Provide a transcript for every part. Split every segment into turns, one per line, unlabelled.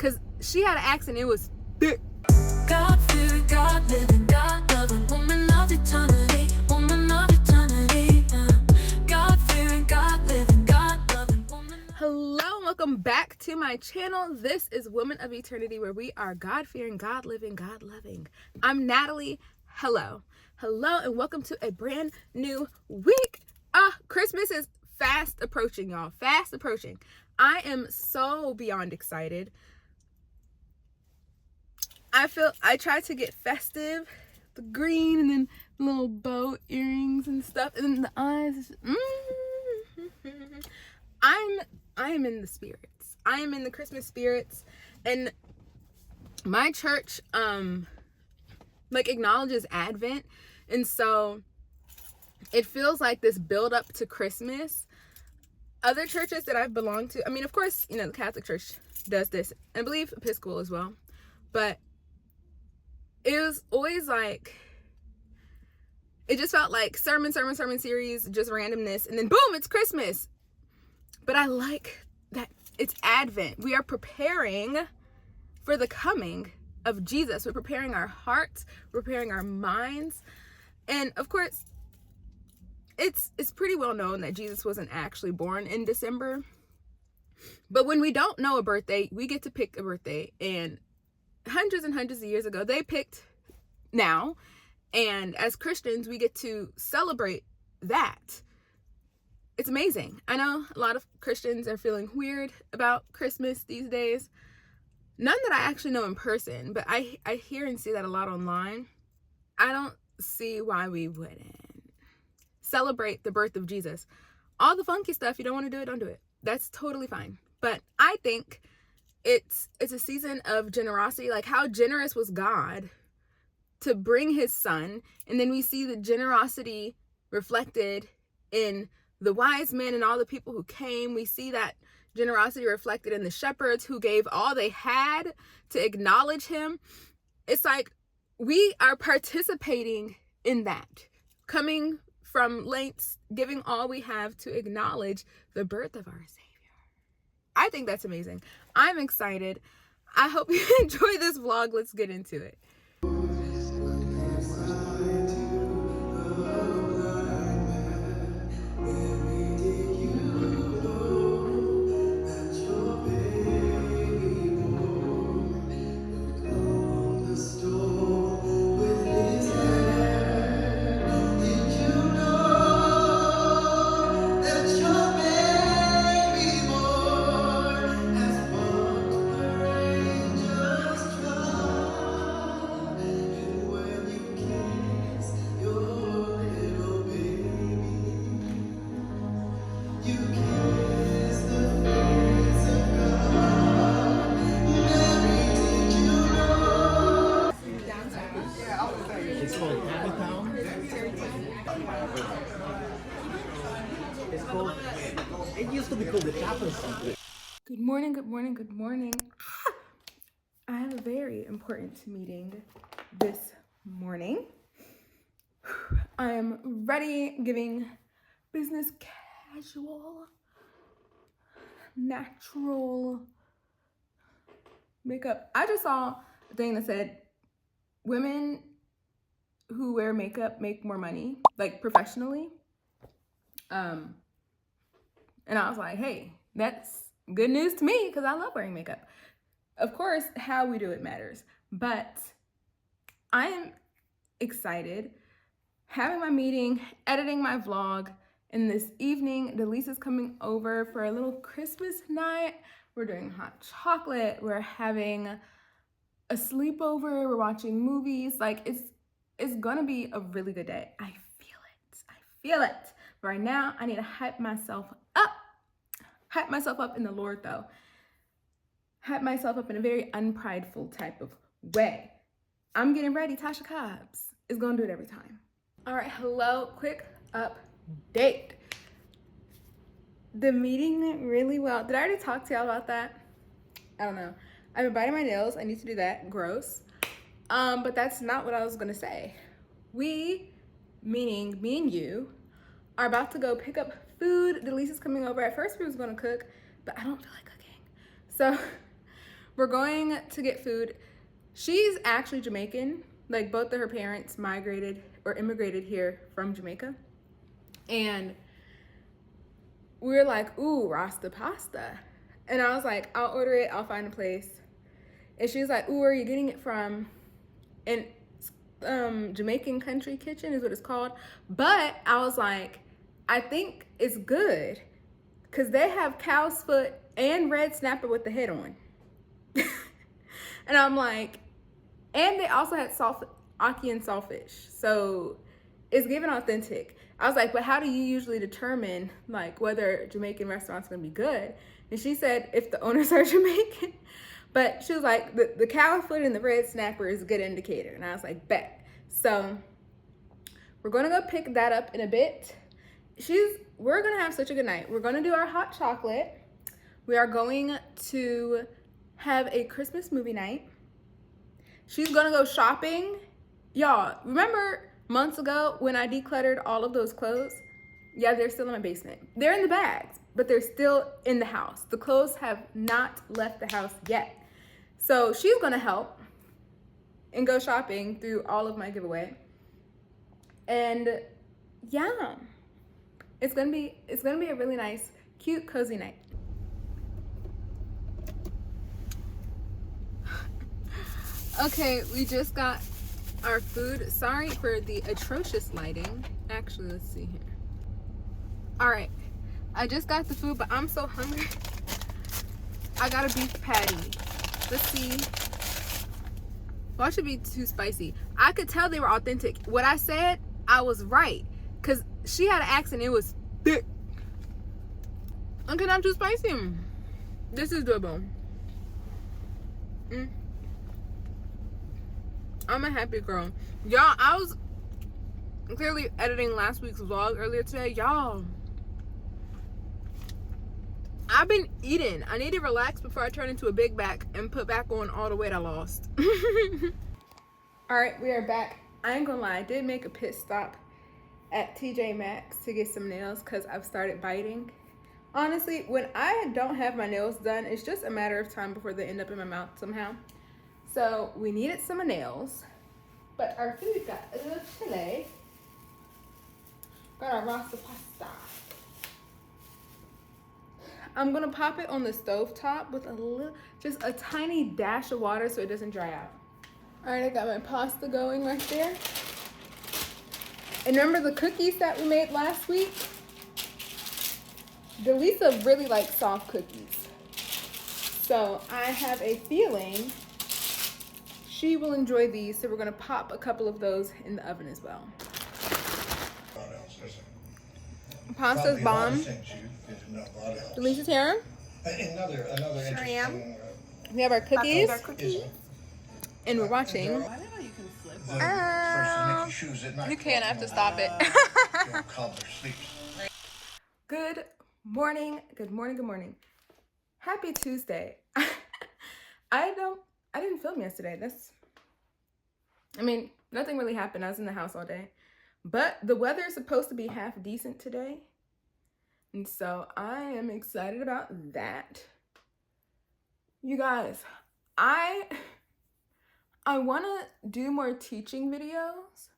because she had an accent. It was thick.
God-fearing, God-living, God-loving, woman of eternity, woman of eternity. God-fearing, God-living, God-loving, woman.
Hello and welcome back to my channel. This is Woman of Eternity, where we are God-fearing, God-living, God-loving. I'm Natalie. Hello and welcome to a brand new week. Christmas is fast approaching, y'all. Fast approaching. I am so beyond excited. I tried to get festive, the green and then little bow earrings and stuff, and then the eyes. I am in the spirits. I am in the Christmas spirits, and my church acknowledges Advent, and so it feels like this build up to Christmas. Other churches that I've belonged to, I mean, of course, the Catholic Church does this, and I believe Episcopal as well, but it was always like, it just felt like sermon series, just randomness, and then boom, it's Christmas. But I like that it's Advent. We are preparing for the coming of Jesus. We're preparing our hearts, we're preparing our minds. And of course, it's pretty well known that Jesus wasn't actually born in December. But when we don't know a birthday, we get to pick a birthday. And hundreds and hundreds of years ago, they picked now. And as Christians, we get to celebrate that. It's amazing. I know a lot of Christians are feeling weird about Christmas these days. None that I actually know in person, but I hear and see that a lot online. I don't see why we wouldn't celebrate the birth of Jesus. All the funky stuff, you don't want to do it, don't do it. That's totally fine. But I think it's a season of generosity. Like, how generous was God to bring his son? And then we see the generosity reflected in the wise men and all the people who came. We see that generosity reflected in the shepherds who gave all they had to acknowledge him. It's like we are participating in that, coming from lengths, giving all we have to acknowledge the birth of our Savior. I think that's amazing. I'm excited. I hope you enjoy this vlog. Let's get into it.
It used to be called the chapel.
Good morning. I have a very important meeting this morning. I am ready, giving business casual, natural makeup. I just saw a thing that said women who wear makeup make more money, like professionally. And I was like, hey, that's good news to me because I love wearing makeup. Of course, how we do it matters, but I am excited having my meeting, editing my vlog, and this evening, Delisa's coming over for a little Christmas night. We're doing hot chocolate. We're having a sleepover. We're watching movies. Like, it's gonna be a really good day. I feel it. But right now, I need to hype myself up. Hype myself up in the Lord, though. Hype myself up in a very unprideful type of way. I'm getting ready. Tasha Cobbs is gonna do it every time. All right, hello, quick update. The meeting went really well. Did I already talk to y'all about that? I don't know. I've been biting my nails. I need to do that. Gross. But that's not what I was gonna say. We, meaning me and you, are about to go pick up food. Delisa's coming over. At first we was gonna cook, but I don't feel like cooking. So We're going to get food. She's actually Jamaican. Like, both of her parents migrated or immigrated here from Jamaica. And we were like, ooh, Rasta pasta. And I was like, I'll order it. I'll find a place. And she was like, ooh, where are you getting it from? And Jamaican Country Kitchen is what it's called. But I was like, I think it's good because they have cow's foot and red snapper with the head on. And I'm like, and they also had ackee and saltfish. So it's given authentic. I was like, but how do you usually determine like whether Jamaican restaurants gonna be good? And she said if the owners are Jamaican. But she was like, the cow foot and the red snapper is a good indicator. And I was like, bet. So we're gonna go pick that up in a bit. We're gonna have such a good night. We're gonna do our hot chocolate. We are going to have a Christmas movie night. She's gonna go shopping. Y'all, remember months ago when I decluttered all of those clothes? Yeah, they're still in my basement. They're in the bags, but they're still in the house. The clothes have not left the house yet. So she's gonna help and go shopping through all of my giveaway. And yeah, it's gonna be a really nice, cute, cozy night. Okay, we just got our food. Sorry for the atrocious lighting. Actually, let's see here. All right, I just got the food, but I'm so hungry. I got a beef patty. Let's see. Well, it should be too spicy. I could tell they were authentic. What I said, I was right. Because she had an accent. It was thick. Okay, not too spicy. This is doable. I'm a happy girl. Y'all, I was clearly editing last week's vlog earlier today. Y'all, I've been eating. I need to relax before I turn into a big back and put back on all the weight I lost. All right, we are back. I ain't gonna lie, I did make a pit stop at TJ Maxx to get some nails because I've started biting. Honestly, when I don't have my nails done, it's just a matter of time before they end up in my mouth somehow. So we needed some nails, but our food got a little chilly. Got our rasta pasta. I'm gonna pop it on the stove top with just a tiny dash of water so it doesn't dry out. All right, I got my pasta going right there. And remember the cookies that we made last week? Delisa really likes soft cookies. So I have a feeling she will enjoy these. So we're gonna pop a couple of those in the oven as well. Pasta's bomb. Delisa's here.
Another
Sure am.
interesting.
We have our cookies.
Is
And we're watching.
the person making shoes at night.
You can't, I have to stop it.
Your cobbler sleeps.
Good morning. Good morning. Good morning. Happy Tuesday. I didn't film yesterday. Nothing really happened. I was in the house all day. But the weather is supposed to be half decent today. And so I am excited about that. You guys, I want to do more teaching videos.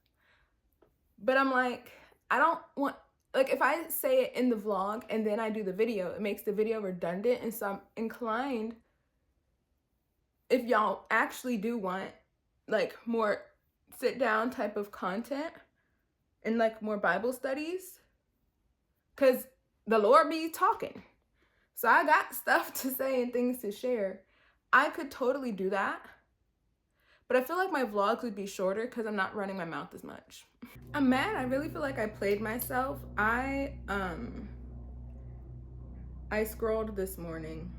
But I'm like, I don't want, like if I say it in the vlog and then I do the video, it makes the video redundant. And so I'm inclined, if y'all actually do want like more sit down type of content and like more Bible studies, because the Lord be talking. So I got stuff to say and things to share. I could totally do that. But I feel like my vlogs would be shorter because I'm not running my mouth as much. I'm mad. I really feel like I played myself. I scrolled this morning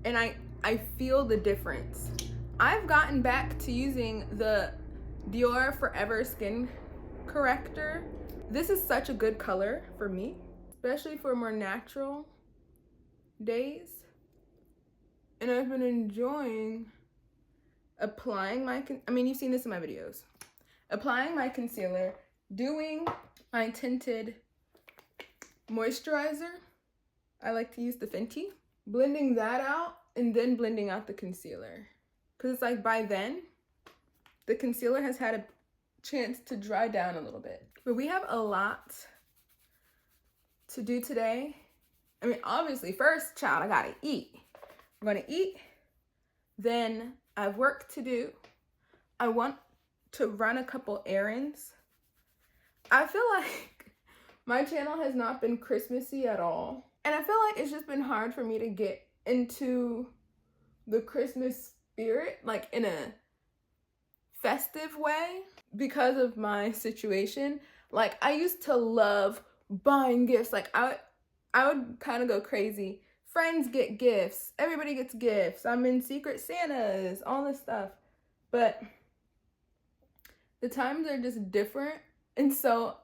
and I feel the difference. I've gotten back to using the Dior Forever Skin Corrector. This is such a good color for me, especially for more natural days. And I've been enjoying applying you've seen this in my videos. Applying my concealer, doing my tinted moisturizer. I like to use the Fenty. Blending that out and then blending out the concealer. Because it's like by then, the concealer has had a chance to dry down a little bit. But we have a lot to do today. I mean, obviously, first, child, I gotta eat. I'm gonna eat. Then I have work to do. I want to run a couple errands. I feel like my channel has not been Christmassy at all. And I feel like it's just been hard for me to get into the Christmas spirit, like in a festive way, because of my situation. Like, I used to love buying gifts. Like, I would kind of go crazy. Friends get gifts. Everybody gets gifts. I'm in Secret Santas, all this stuff. But the times are just different. And so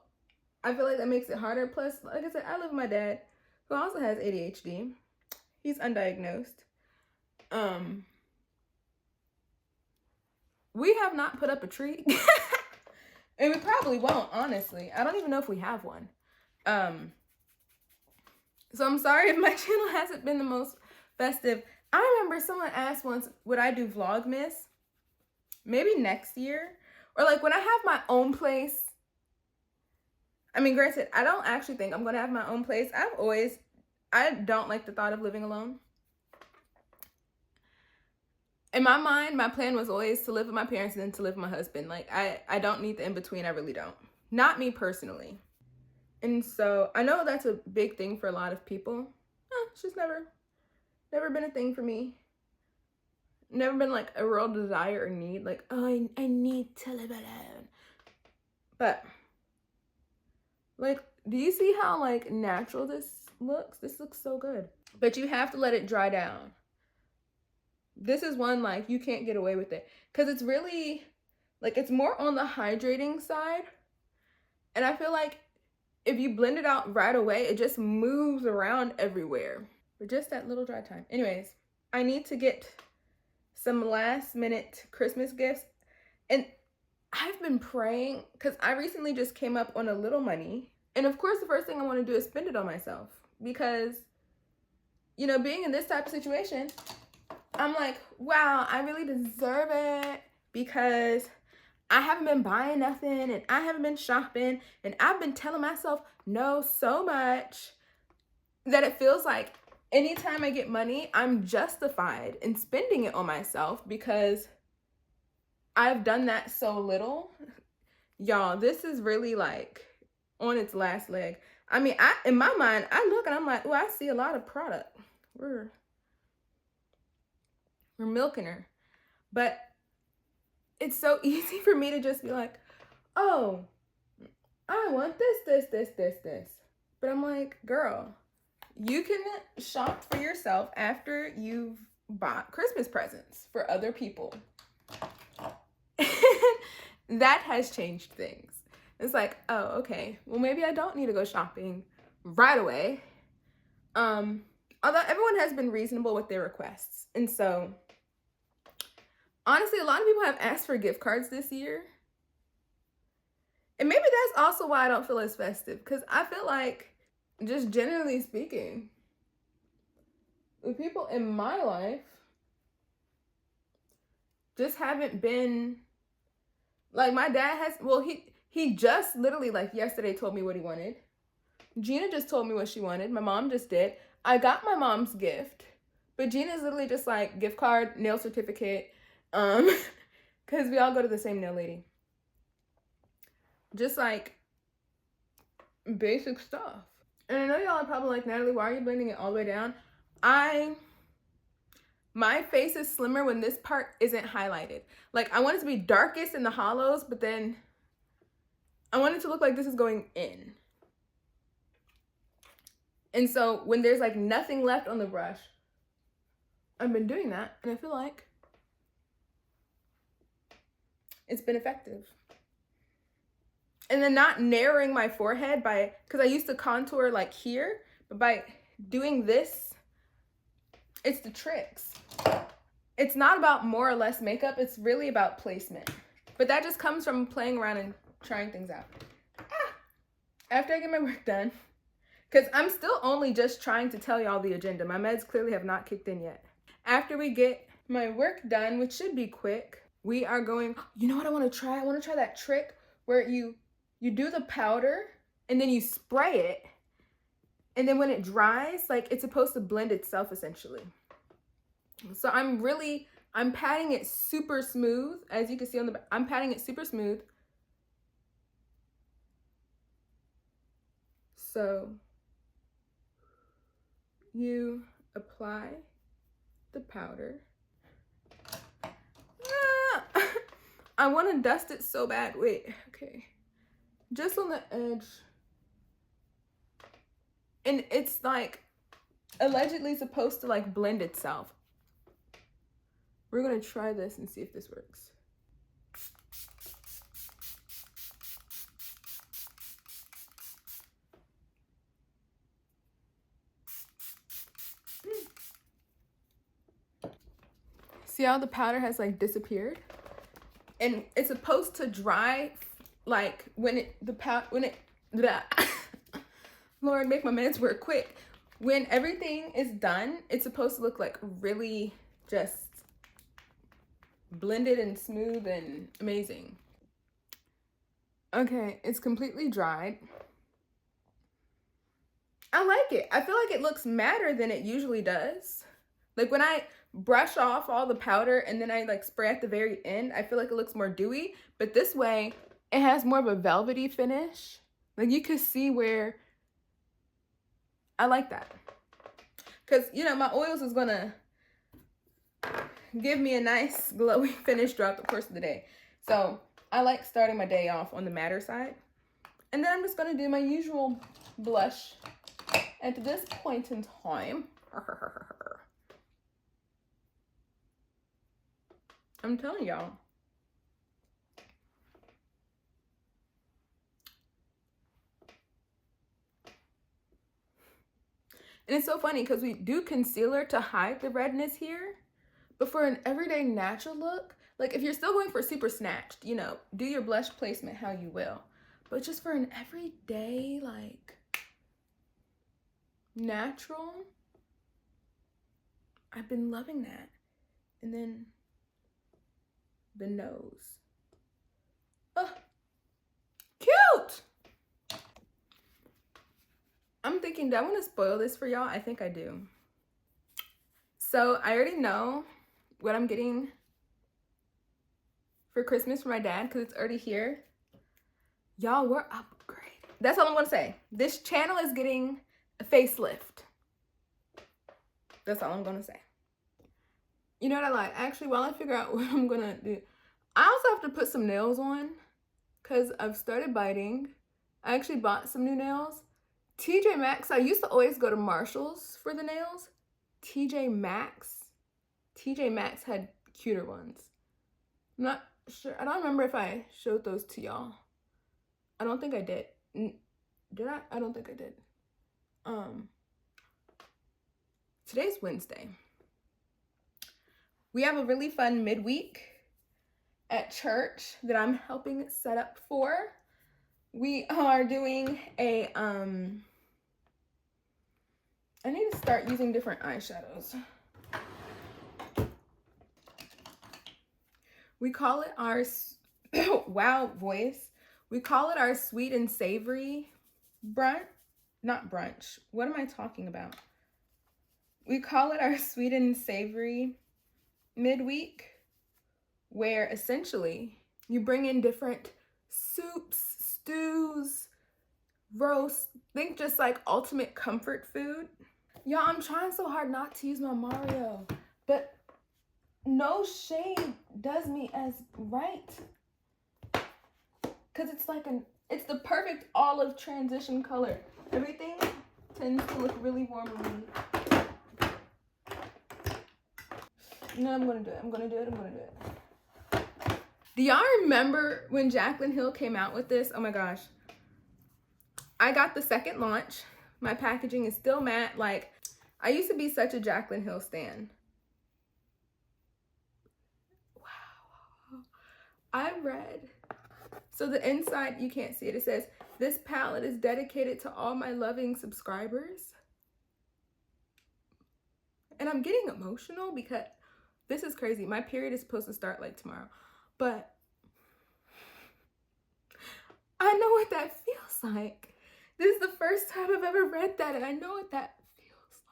I feel like that makes it harder. Plus, like I said, I live with my dad, who also has ADHD. He's undiagnosed. We have not put up a tree. And we probably won't, honestly. I don't even know if we have one. So I'm sorry if my channel hasn't been the most festive. I remember someone asked once, would I do Vlogmas? Maybe next year. Or like when I have my own place. I mean, granted, I don't actually think I'm going to have my own place. I don't like the thought of living alone. In my mind, my plan was always to live with my parents and then to live with my husband. Like, I don't need the in-between. I really don't. Not me personally. And so I know that's a big thing for a lot of people. It's just never been a thing for me. Never been like a real desire or need. Like, oh, I need to live alone. But, like, do you see how, like, natural this looks? This looks so good. But you have to let it dry down. This is one, like, you can't get away with it. Because it's really, like, it's more on the hydrating side. And I feel like if you blend it out right away, it just moves around everywhere. But just that little dry time. Anyways, I need to get some last minute Christmas gifts. And I've been praying, because I recently just came up on a little money. And of course, the first thing I want to do is spend it on myself. Because, you know, being in this type of situation, I'm like, wow, I really deserve it. Because I haven't been buying nothing and I haven't been shopping. And I've been telling myself no so much that it feels like anytime I get money, I'm justified in spending it on myself because I've done that so little. Y'all, this is really like on its last leg. I mean, in my mind, I look and I'm like, oh, I see a lot of product. We're milking her. But it's so easy for me to just be like, oh, I want this. But I'm like, girl, you can shop for yourself after you've bought Christmas presents for other people. That has changed things. It's like, oh, okay. Well, maybe I don't need to go shopping right away. Although everyone has been reasonable with their requests. And so, honestly, a lot of people have asked for gift cards this year. And maybe that's also why I don't feel as festive. Because I feel like, just generally speaking, the people in my life just haven't been, like my dad has, well, he just literally like yesterday told me what he wanted. Gina just told me what she wanted. My mom just did. I got my mom's gift. But Gina's literally just like gift card, nail certificate, because we all go to the same nail lady. Just like basic stuff. And I know y'all are probably like, Natalie, why are you blending it all the way down? My face is slimmer when this part isn't highlighted. Like, I want it to be darkest in the hollows, but then I want it to look like this is going in. And so when there's like nothing left on the brush, I've been doing that, and I feel like it's been effective. And then not narrowing my forehead because I used to contour like here, but by doing this, it's the tricks. It's not about more or less makeup, it's really about placement. But that just comes from playing around and trying things out. After I get my work done, because I'm still only just trying to tell y'all the agenda. My meds clearly have not kicked in yet. after we get my work done, which should be quick, we are going, you know what I want to try? I want to try that trick where you do the powder and then you spray it, and then when it dries, like it's supposed to blend itself essentially. So I'm patting it super smooth. As you can see on the back, I'm patting it super smooth. So you apply the powder. I want to dust it so bad. Wait, okay. Just on the edge. And it's like allegedly supposed to like blend itself. We're gonna try this and see if this works. See how the powder has like disappeared? And it's supposed to dry like Lord, make my meds work quick. When everything is done, it's supposed to look like really just blended and smooth and amazing. Okay, it's completely dried. I like it. I feel like it looks matter than it usually does. Like when I brush off all the powder and then I like spray at the very end, I feel like it looks more dewy. But this way, it has more of a velvety finish. Like you could see where I like that. Because, you know, my oils is gonna give me a nice glowy finish throughout the course of the day. So I like starting my day off on the matter side. And then I'm just gonna do my usual blush at this point in time. I'm telling y'all. And it's so funny because we do concealer to hide the redness here. But for an everyday natural look, like if you're still going for super snatched, you know, do your blush placement how you will. But just for an everyday, like, natural, I've been loving that. And then the nose. Oh, cute! I'm thinking, do I want to spoil this for y'all? I think I do. So I already know what I'm getting for Christmas for my dad because it's already here. Y'all, we're upgraded. That's all I'm going to say. This channel is getting a facelift. That's all I'm going to say. You know what I like? Actually, while I figure out what I'm going to do, I also have to put some nails on because I've started biting. I actually bought some new nails. TJ Maxx, I used to always go to Marshall's for the nails. TJ Maxx had cuter ones. I'm not sure. I don't remember if I showed those to y'all. I don't think I did. Did I? I don't think I did. Today's Wednesday. We have a really fun midweek at church that I'm helping set up for. We are doing a, I need to start using different eyeshadows. We call it our, wow, voice. We call it our sweet and savory brunch. Not brunch. What am I talking about? We call it our sweet and savory midweek, where essentially you bring in different soups, stews, roasts. Think just like ultimate comfort food. Y'all, I'm trying so hard not to use my Mario, but no shade does me as right. Cause it's like it's the perfect olive transition color. Everything tends to look really warm on me. No, I'm gonna do it. I'm gonna do it. Do y'all remember when Jaclyn Hill came out with this? Oh my gosh. I got the second launch. My packaging is still matte. Like, I used to be such a Jaclyn Hill stan. Wow. I read. So the inside, you can't see it. It says, this palette is dedicated to all my loving subscribers. And I'm getting emotional because this is crazy. My period is supposed to start like tomorrow. But I know what that feels like. This is the first time I've ever read that, and I know what that feels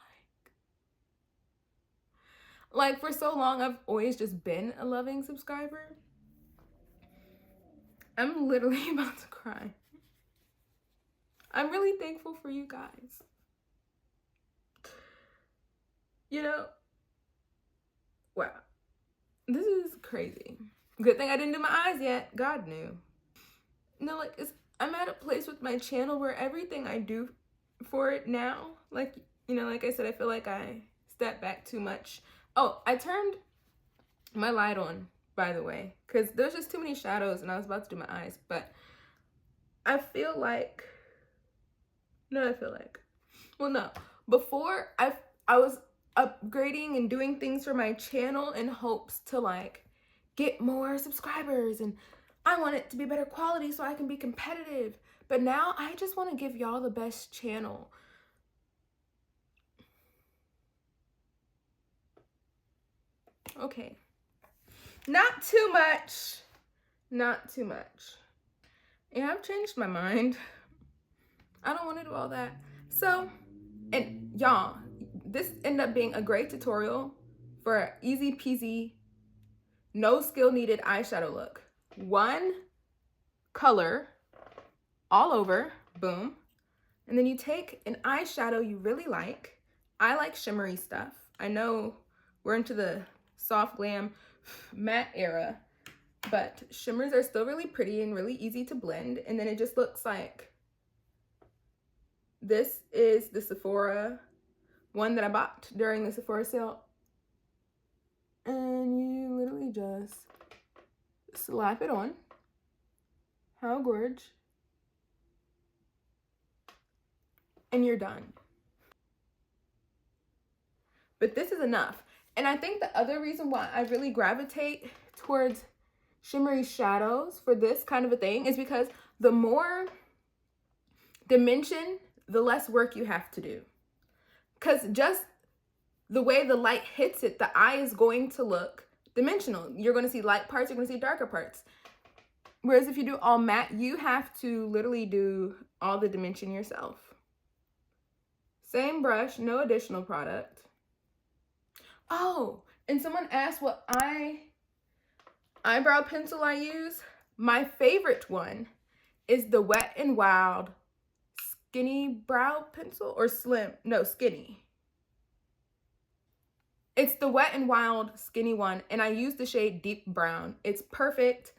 like. Like, for so long, I've always just been a loving subscriber. I'm literally about to cry. I'm really thankful for you guys. You know, wow. This is crazy. Good thing I didn't do my eyes yet. God knew. No, like, I'm at a place with my channel where everything I do for it now, like, you know, like I said, I feel like I stepped back too much. Oh, I turned my light on, by the way, because there's just too many shadows and I was about to do my eyes. But I feel like, before I was upgrading and doing things for my channel in hopes to like get more subscribers, and I want it to be better quality so I can be competitive. But now I just want to give y'all the best channel. Okay. Not too much. Not too much. Yeah, I've changed my mind. I don't want to do all that. So, and y'all, this ended up being a great tutorial for an easy peasy, no skill needed eyeshadow look. One color all over, boom. And then you take an eyeshadow you really like. I like shimmery stuff. I know we're into the soft glam matte era, but shimmers are still really pretty and really easy to blend. And then it just looks like, this is the Sephora one that I bought during the Sephora sale. And you literally just slap it on. How gorgeous. And you're done. But this is enough. And I think the other reason why I really gravitate towards shimmery shadows for this kind of a thing is because the more dimension, the less work you have to do. Because just the way the light hits it, the eye is going to look dimensional. You're going to see light parts, you're going to see darker parts. Whereas if you do all matte, you have to literally do all the dimension yourself. Same brush, no additional product. Oh, and someone asked what eyebrow pencil I use. My favorite one is the Wet n Wild Skinny Brow Pencil, or Slim, no, Skinny. It's the Wet n Wild Skinny one, and I use the shade Deep Brown. It's perfect.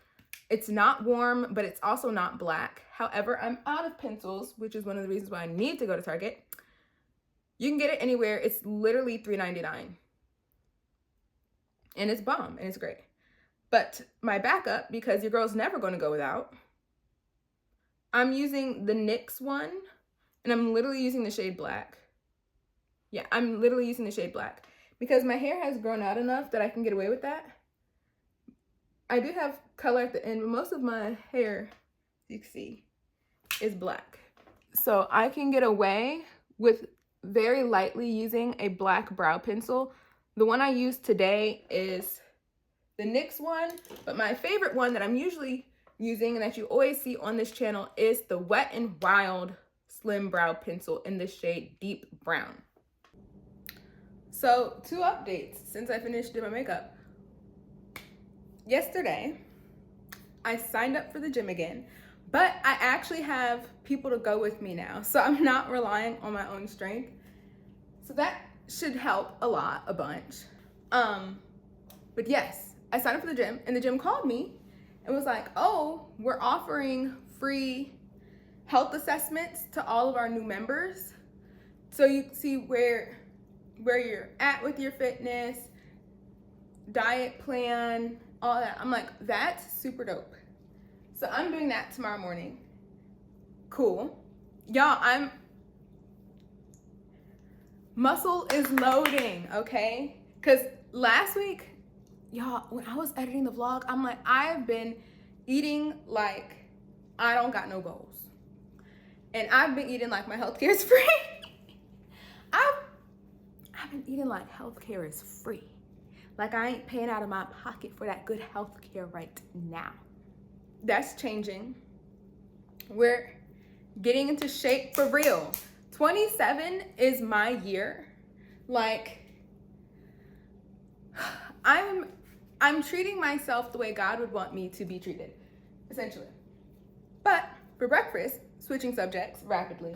It's not warm, but it's also not black. However, I'm out of pencils, which is one of the reasons why I need to go to Target. You can get it anywhere. It's literally $3.99. And it's bomb, and it's great. But my backup, because your girl's never going to go without, I'm using the NYX one, and I'm literally using the shade black. Yeah, I'm literally using the shade black because my hair has grown out enough that I can get away with that. I do have color at the end, but most of my hair, you can see, is black. So I can get away with very lightly using a black brow pencil. The one I use today is the NYX one, but my favorite one that I'm usually using and that you always see on this channel is the Wet n Wild Slim Brow Pencil in the shade Deep Brown. So 2 updates since I finished doing my makeup. Yesterday, I signed up for the gym again, but I actually have people to go with me now, so I'm not relying on my own strength. So that should help a bunch. But yes, I signed up for the gym, and the gym called me and was like, oh, we're offering free health assessments to all of our new members. So you can see where you're at with your fitness, diet plan, all that. I'm like, that's super dope. So I'm doing that tomorrow morning. Cool. Y'all, muscle is loading, okay? Because last week, y'all, when I was editing the vlog, I'm like, I've been eating like I don't got no goals. And I've been eating like my healthcare is free. I've been eating like healthcare is free. Like I ain't paying out of my pocket for that good healthcare right now. That's changing. We're getting into shape for real. 27 is my year. Like I'm treating myself the way God would want me to be treated, essentially. But for breakfast, switching subjects rapidly,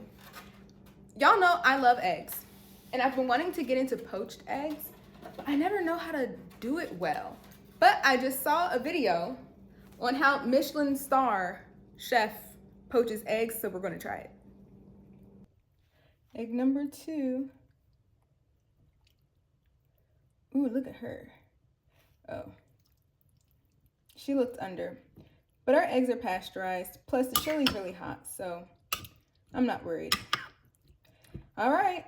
y'all know I love eggs. And I've been wanting to get into poached eggs, but I never know how to do it well. But I just saw a video on how Michelin star chef poaches eggs, so we're gonna try it. Egg number 2. Ooh, look at her. Oh. She looked under. But our eggs are pasteurized, plus the chili's really hot, so I'm not worried. All right.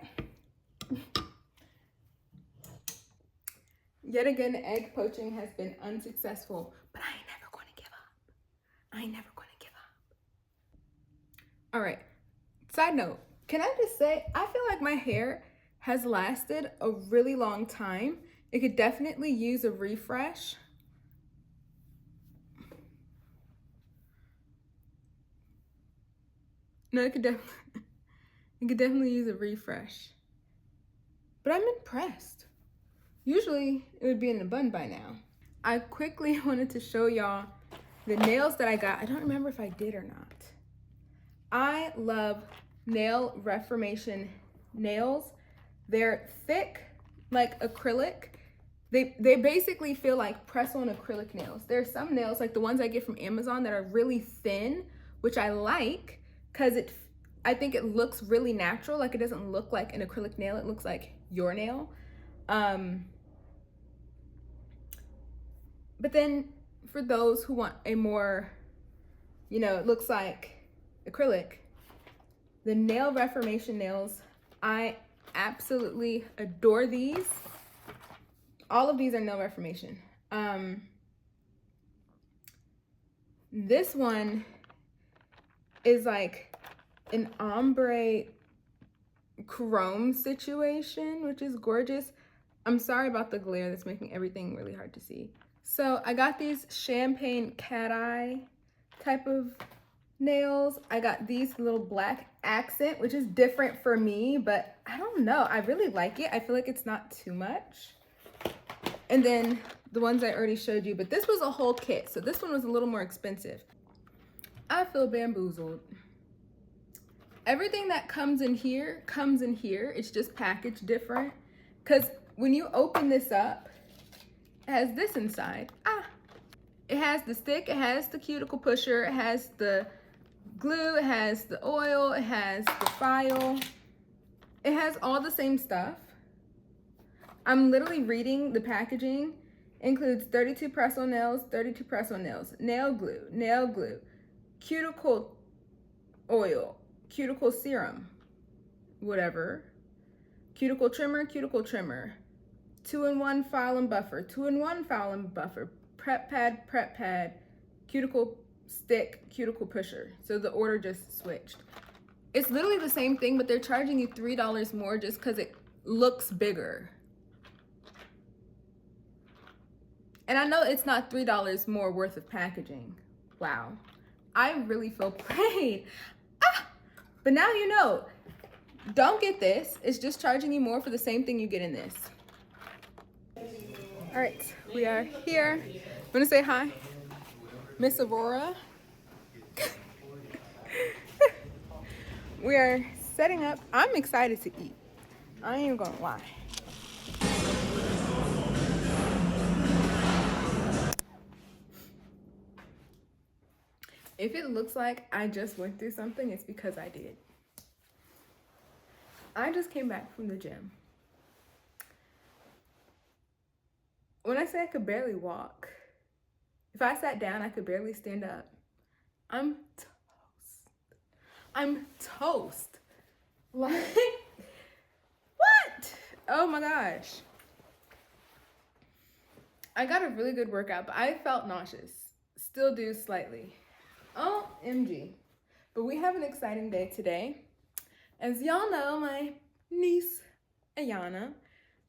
Yet again, egg poaching has been unsuccessful, but I ain't never gonna give up. I ain't never gonna give up. All right, side note, can I just say, I feel like my hair has lasted a really long time. It could definitely use a refresh. No, it could definitely use a refresh. But I'm impressed. Usually it would be in a bun by now. I quickly wanted to show y'all the nails that I got. I don't remember if I did or not. I love Nail Reformation nails. They're thick, like acrylic. They basically feel like press-on acrylic nails. There are some nails, like the ones I get from Amazon, that are really thin, which I like because I think it looks really natural. Like it doesn't look like an acrylic nail. It looks like your nail. But then for those who want a more, it looks like acrylic, the Nail Reformation nails, I absolutely adore these. All of these are Nail Reformation. This one is like an ombre chrome situation, which is gorgeous. I'm sorry about the glare, that's making everything really hard to see. So I got these champagne cat eye type of nails. I got these little black accent, which is different for me, but I don't know, I really like it. I feel like it's not too much. And then the ones I already showed you, but this was a whole kit, so this one was a little more expensive. I feel bamboozled. Everything that comes in here. It's just packaged different. Because when you open this up, it has this inside. It has the stick, it has the cuticle pusher, it has the glue, it has the oil, it has the file. It has all the same stuff. I'm literally reading the packaging. Includes 32 press-on nails, 32 press-on nails, nail glue, cuticle oil, cuticle serum, whatever, cuticle trimmer, 2-in-1 file and buffer, 2-in-1 file and buffer, prep pad, cuticle stick, cuticle pusher. So the order just switched. It's literally the same thing, but they're charging you $3 more just because it looks bigger. And I know it's not $3 more worth of packaging. Wow. I really feel played. But now you know. Don't get this. It's just charging you more for the same thing you get in this. All right, we are here. I'm gonna say hi. Miss Aurora. We are setting up. I'm excited to eat. I ain't even gonna lie. If it looks like I just went through something, it's because I did. I just came back from the gym. When I say I could barely walk, if I sat down, I could barely stand up. I'm toast. Like, what? Oh my gosh. I got a really good workout, but I felt nauseous. Still do slightly. OMG. But we have an exciting day today. As y'all know, my niece, Ayana,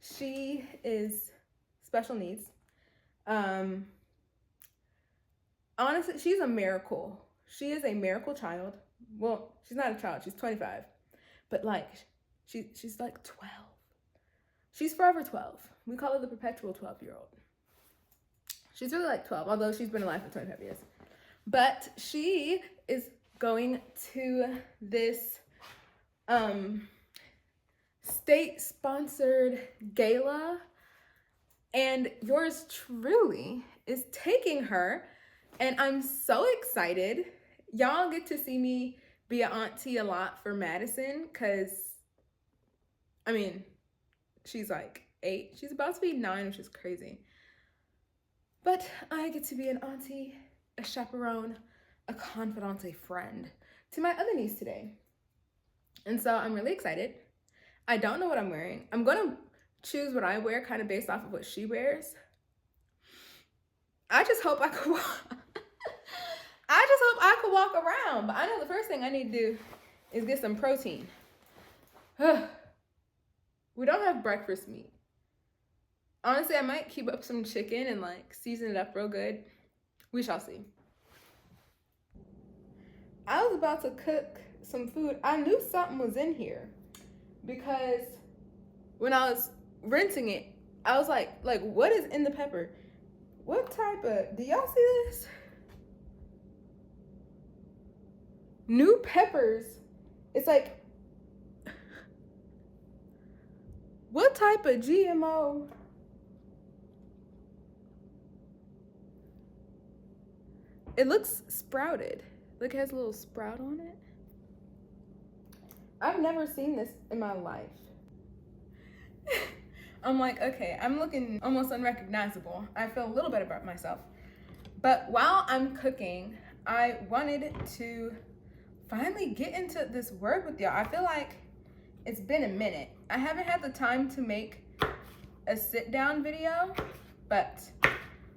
She is special needs. Honestly, she's a miracle. She is a miracle child. Well, she's not a child. She's 25. But like, she's like 12. She's forever 12. We call her the perpetual 12-year-old. She's really like 12, although she's been alive for 25 years. But she is going to this state-sponsored gala, and yours truly is taking her, and I'm so excited. Y'all get to see me be an auntie a lot for Madison, because, I mean, she's like 8. She's about to be 9, which is crazy. But I get to be an auntie, a chaperone, a confidant, a friend to my other niece today. And so I'm really excited. I don't know what I'm wearing. I'm going to choose what I wear kind of based off of what she wears. I just hope I could walk around. But I know the first thing I need to do is get some protein. We don't have breakfast meat. Honestly, I might keep up some chicken and like season it up real good. We shall see. I was about to cook some food. I knew something was in here because when I was rinsing it, I was like, what is in the pepper? What type of, do y'all see this? New peppers. It's like, what type of GMO? It looks sprouted. Look, it has a little sprout on it. I've never seen this in my life. I'm like, okay, I'm looking almost unrecognizable. I feel a little bit about myself. But while I'm cooking, I wanted to finally get into this word with y'all. I feel like it's been a minute. I haven't had the time to make a sit-down video, but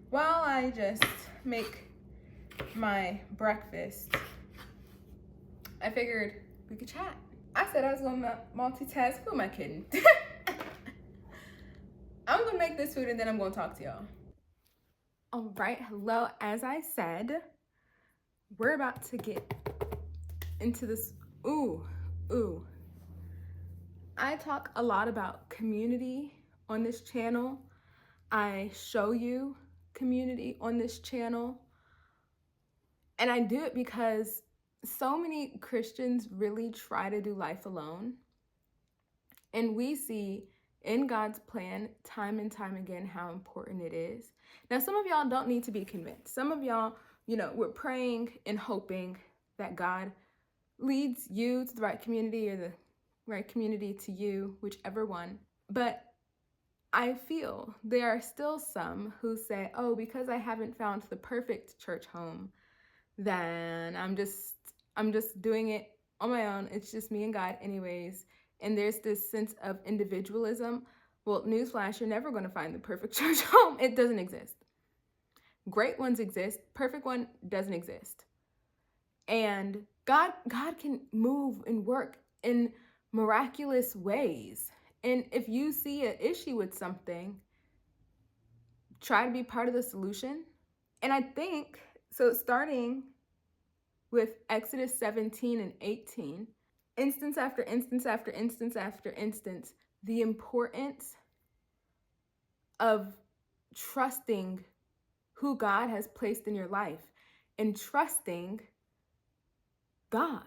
while I just make my breakfast, I figured we could chat. I said I was gonna multitask. Who am I kidding? I'm gonna make this food and then I'm gonna talk to y'all. All right, hello. As I said, we're about to get into this. Ooh. I talk a lot about community on this channel. I show you community on this channel. And I do it because so many Christians really try to do life alone. And we see in God's plan time and time again how important it is. Now, some of y'all don't need to be convinced. Some of y'all, we're praying and hoping that God leads you to the right community or the right community to you, whichever one. But I feel there are still some who say, oh, because I haven't found the perfect church home, then I'm just doing it on my own. It's just me and God anyways. And there's this sense of individualism. Well, newsflash, you're never going to find the perfect church home. It doesn't exist. Great ones exist. Perfect one doesn't exist. And God can move and work in miraculous ways. And if you see an issue with something, try to be part of the solution. And I think, so starting with Exodus 17 and 18, instance after instance after instance after instance, the importance of trusting who God has placed in your life and trusting God.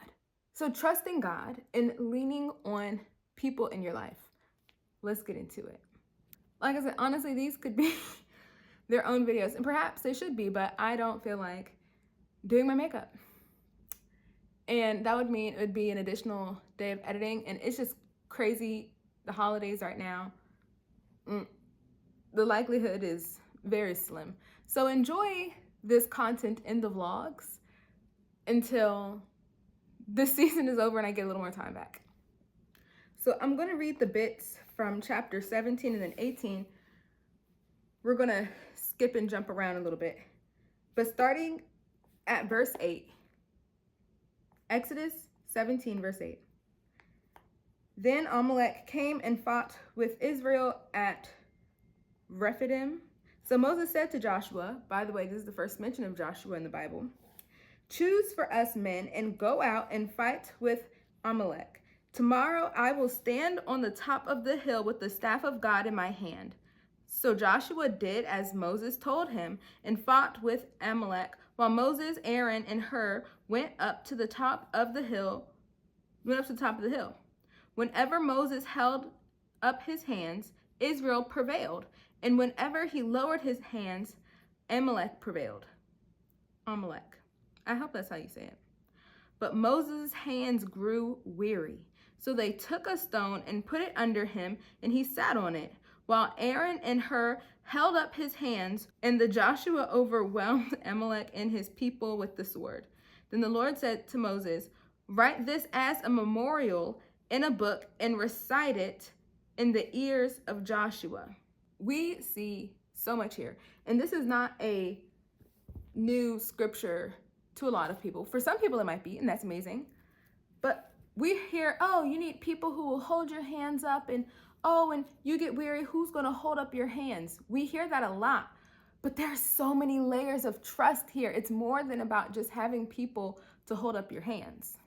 So trusting God and leaning on people in your life. Let's get into it. Like I said, honestly, these could be their own videos, and perhaps they should be, but I don't feel like doing my makeup. And that would mean it would be an additional day of editing, and it's just crazy. The holidays right now, the likelihood is very slim. So enjoy this content in the vlogs until this season is over and I get a little more time back. So I'm going to read the bits from chapter 17 and then 18. We're going to skip and jump around a little bit. But starting at verse 8, Exodus 17, verse 8. Then Amalek came and fought with Israel at Rephidim. So Moses said to Joshua, by the way, this is the first mention of Joshua in the Bible, choose for us men and go out and fight with Amalek. Tomorrow I will stand on the top of the hill with the staff of God in my hand. So Joshua did as Moses told him and fought with Amalek, while Moses, Aaron, and Hur went up to the top of the hill. Whenever Moses held up his hands, Israel prevailed, and whenever he lowered his hands, Amalek prevailed. Amalek. I hope that's how you say it. But Moses' hands grew weary. So they took a stone and put it under him, and he sat on it, while Aaron and Hur held up his hands, and the Joshua overwhelmed Amalek and his people with the sword. Then the Lord said to Moses, write this as a memorial in a book and recite it in the ears of Joshua. We see so much here. And this is not a new scripture to a lot of people. For some people it might be, and that's amazing. But we hear, oh, you need people who will hold your hands up, and oh, when you get weary, who's going to hold up your hands? We hear that a lot. But there are so many layers of trust here. It's more than about just having people to hold up your hands.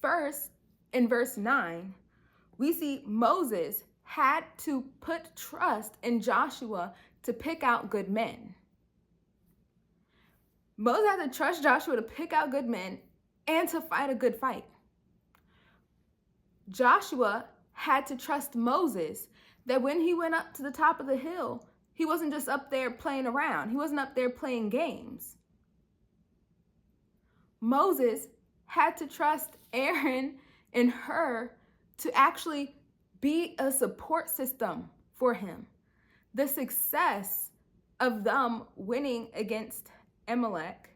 First, in verse 9, we see Moses had to put trust in Joshua to pick out good men. Moses had to trust Joshua to pick out good men and to fight a good fight. Joshua had to trust Moses that when he went up to the top of the hill, he wasn't just up there playing around. He wasn't up there playing games. Moses had to trust Aaron and Hur to actually be a support system for him. The success of them winning against Amalek,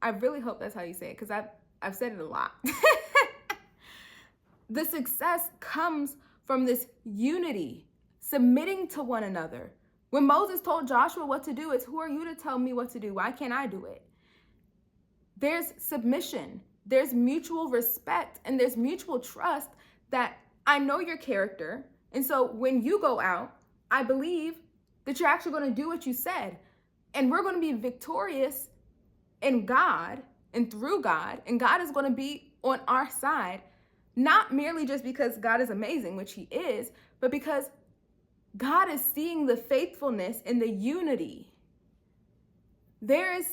I really hope that's how you say it, because I've said it a lot. The success comes from this unity, submitting to one another. When Moses told Joshua what to do, it's who are you to tell me what to do? Why can't I do it? There's submission, there's mutual respect, and there's mutual trust that I know your character. And so when you go out, I believe that you're actually going to do what you said. And we're going to be victorious in God and through God. And God is going to be on our side, not merely just because God is amazing, which he is, but because God is seeing the faithfulness and the unity. There is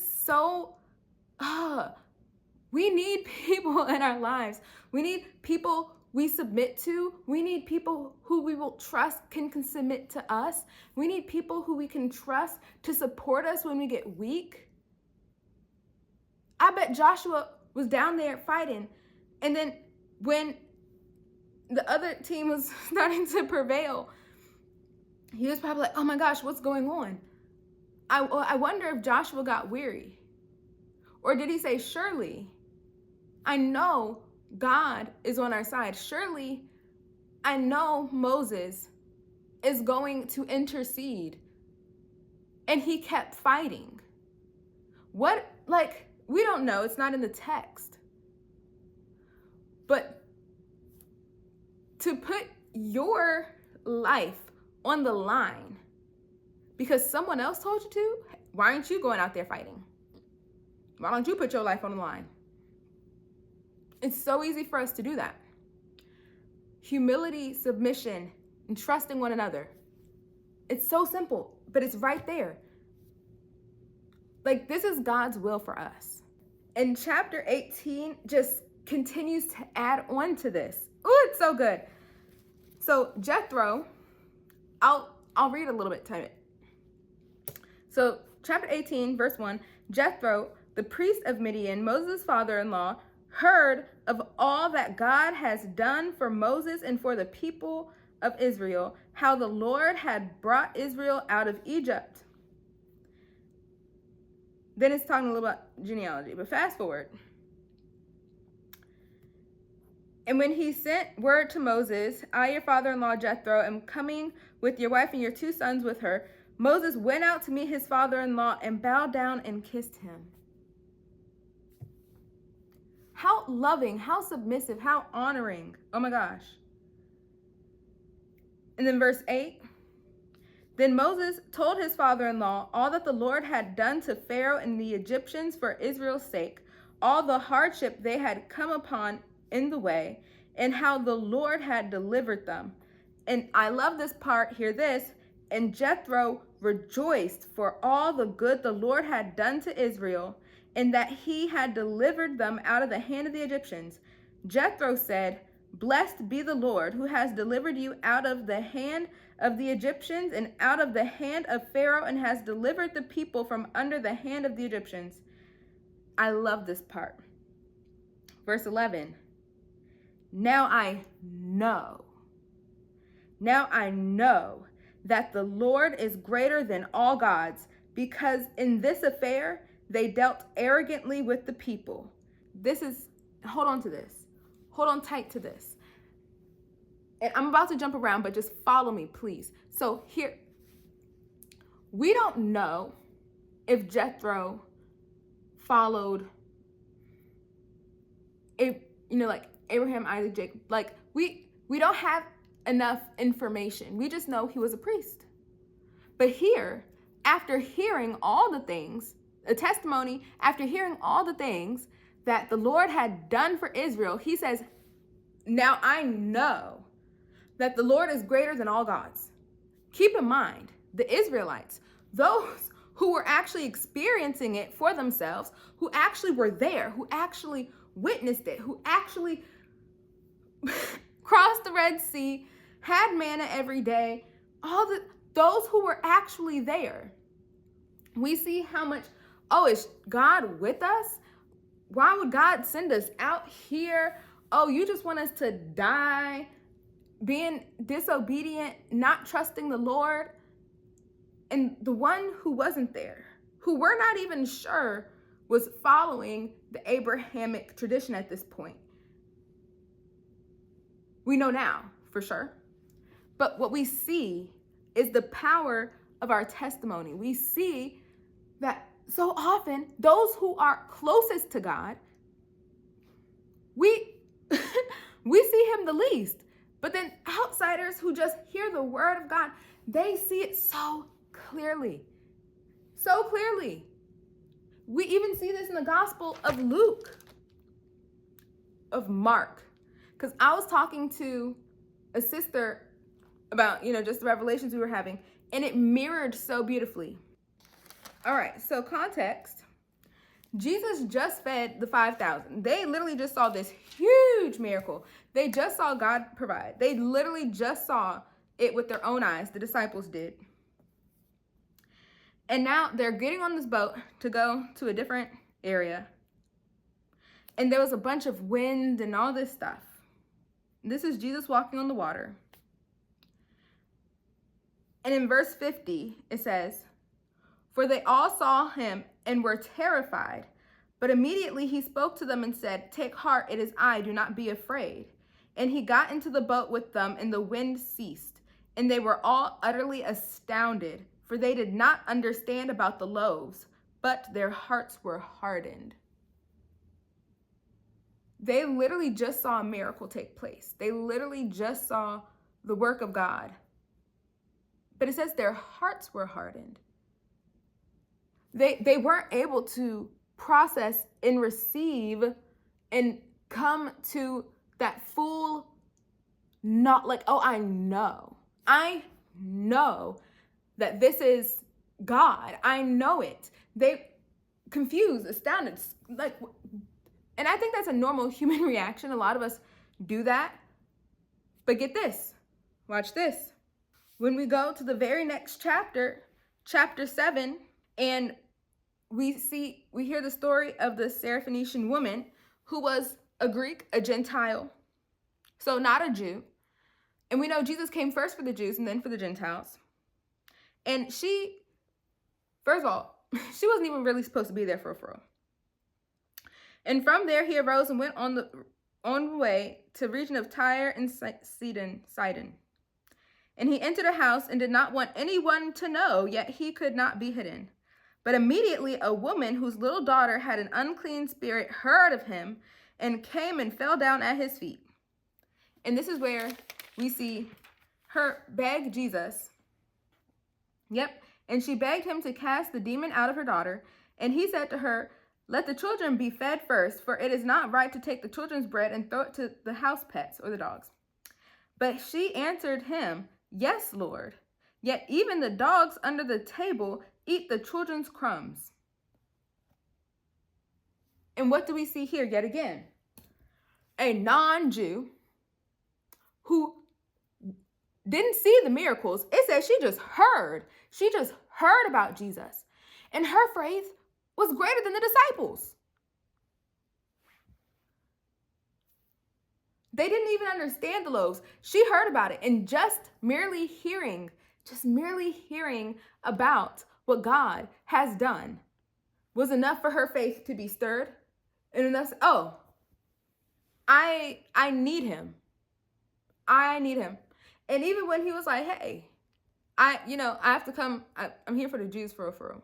we need people in our lives. We need people we submit to. We need people who we will trust can submit to us. We need people who we can trust to support us when we get weak. I bet Joshua was down there fighting, and then when the other team was starting to prevail, he was probably like, oh my gosh, what's going on? I wonder if Joshua got weary. Or did he say, surely, I know God is on our side. Surely, I know Moses is going to intercede. And he kept fighting. We don't know. It's not in the text. But to put your life on the line because someone else told you to, why aren't you going out there fighting? Why don't you put your life on the line? It's so easy for us to do that. Humility, submission, and trusting one another. It's so simple, but it's right there. This is God's will for us. And chapter 18 just continues to add on to this. Ooh, it's so good. So Jethro, I'll read a little bit to it. So chapter 18, verse 1, Jethro, the priest of Midian, Moses' father-in-law, heard of all that God has done for Moses and for the people of Israel, how the Lord had brought Israel out of Egypt. Then it's talking a little about genealogy, but fast forward. And when he sent word to Moses, I, your father-in-law Jethro, am coming with your wife and your 2 sons with her, Moses went out to meet his father-in-law and bowed down and kissed him. How loving, how submissive, how honoring. Oh my gosh. And then verse 8. Then Moses told his father-in-law all that the Lord had done to Pharaoh and the Egyptians for Israel's sake, all the hardship they had come upon in the way, and how the Lord had delivered them. And I love this part, hear this. And Jethro rejoiced for all the good the Lord had done to Israel, and that he had delivered them out of the hand of the Egyptians. Jethro said, "Blessed be the Lord, who has delivered you out of the hand of the Egyptians and out of the hand of Pharaoh, and has delivered the people from under the hand of the Egyptians." I love this part. Verse 11. Now I know that the Lord is greater than all gods, because in this affair they dealt arrogantly with the people. Hold on to this. Hold on tight to this. And I'm about to jump around, but just follow me, please. So here, we don't know if Jethro followed, like Abraham, Isaac, Jacob. Like we don't have enough information. We just know he was a priest. But here, after hearing all the things, a testimony, after hearing all the things that the Lord had done for Israel, he says, now I know that the Lord is greater than all gods. Keep in mind, the Israelites, those who were actually experiencing it for themselves, who actually were there, who actually witnessed it, who actually crossed the Red Sea, had manna every day, those who were actually there. We see how much, is God with us? Why would God send us out here? Oh, you just want us to die, being disobedient, not trusting the Lord. And the one who wasn't there, who we're not even sure was following the Abrahamic tradition at this point. We know now for sure. But what we see is the power of our testimony. We see that so often those who are closest to God, we see him the least. But then outsiders who just hear the word of God, they see it so clearly. So clearly. We even see this in the Gospel of Luke, of Mark. Because I was talking to a sister about, just the revelations we were having, and it mirrored so beautifully. All right, so context. Jesus just fed the 5,000. They literally just saw this huge miracle. They just saw God provide. They literally just saw it with their own eyes. The disciples did. And now they're getting on this boat to go to a different area. And there was a bunch of wind and all this stuff. This is Jesus walking on the water. And in verse 50, it says, "For they all saw him and were terrified. But immediately he spoke to them and said, 'Take heart, it is I, do not be afraid.' And he got into the boat with them, and the wind ceased. And they were all utterly astounded, for they did not understand about the loaves, but their hearts were hardened." They literally just saw a miracle take place. They literally just saw the work of God. But it says their hearts were hardened. They weren't able to process and receive and come to that full, not like, I know that this is God. I know it. They confused, astounded, and I think that's a normal human reaction. A lot of us do that. But get this, watch this. When we go to the very next chapter, chapter 7, and we hear the story of the Syrophoenician woman who was a Greek, a Gentile, so not a Jew. And we know Jesus came first for the Jews and then for the Gentiles. And first of all, she wasn't even really supposed to be there for real. And from there he arose and went on the way to the region of Tyre and Sidon. And he entered a house and did not want anyone to know, yet he could not be hidden. But immediately a woman whose little daughter had an unclean spirit heard of him and came and fell down at his feet. And this is where we see her beg Jesus. Yep. And she begged him to cast the demon out of her daughter. And he said to her, let the children be fed first, for it is not right to take the children's bread and throw it to the house pets or the dogs. But she answered him, yes, Lord. Yet even the dogs under the table eat the children's crumbs. And what do we see here yet again? A non-Jew who didn't see the miracles. It says she just heard. She just heard about Jesus. And her faith was greater than the disciples. They didn't even understand the loaves. She heard about it, and just merely hearing about what God has done was enough for her faith to be stirred. And enough, oh, I need him. I need him. And even when he was like, hey, I have to come, I'm here for the Jews for real,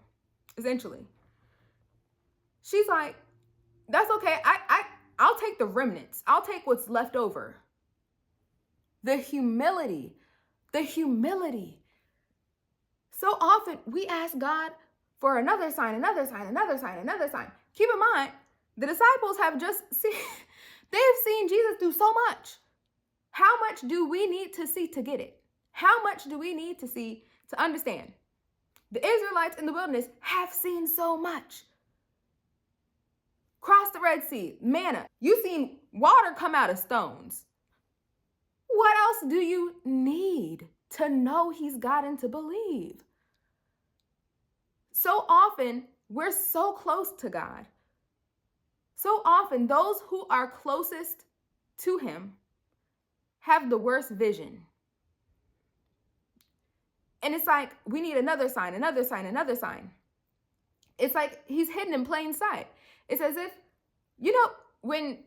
essentially. She's like, that's okay. I'll take the remnants. I'll take what's left over. The humility. So often we ask God for another sign. Keep in mind, the disciples have just seen, they've seen Jesus do so much. How much do we need to see to get it? How much do we need to see to understand? The Israelites in the wilderness have seen so much. Cross the Red Sea, manna. You've seen water come out of stones. What else do you need to know he's gotten to believe? So often, we're so close to God. So often, those who are closest to him have the worst vision. And it's like, we need another sign. It's like he's hidden in plain sight. It's as if, when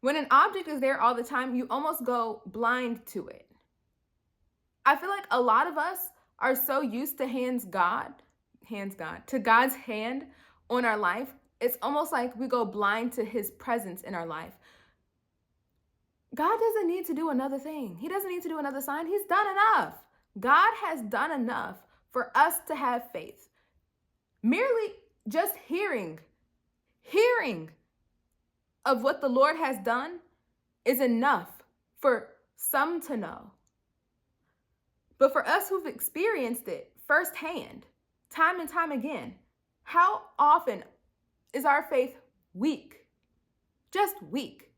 an object is there all the time, you almost go blind to it. I feel like a lot of us are so used to to God's hand on our life. It's almost like we go blind to his presence in our life. God doesn't need to do another thing. He doesn't need to do another sign. He's done enough. God has done enough for us to have faith. Merely just hearing of what the Lord has done is enough for some to know. But for us who've experienced it firsthand, time and time again, how often is our faith weak? Just weak.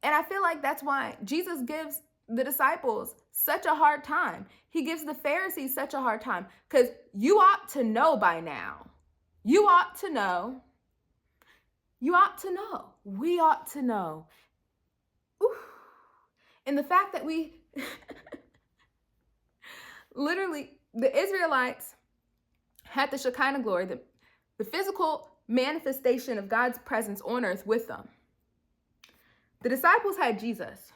And I feel like that's why Jesus gives the disciples such a hard time. He gives the Pharisees such a hard time because you ought to know by now. You ought to know. You ought to know. We ought to know. Ooh. And the fact that we literally, the Israelites had the Shekinah glory, the physical manifestation of God's presence on earth with them. The disciples had Jesus.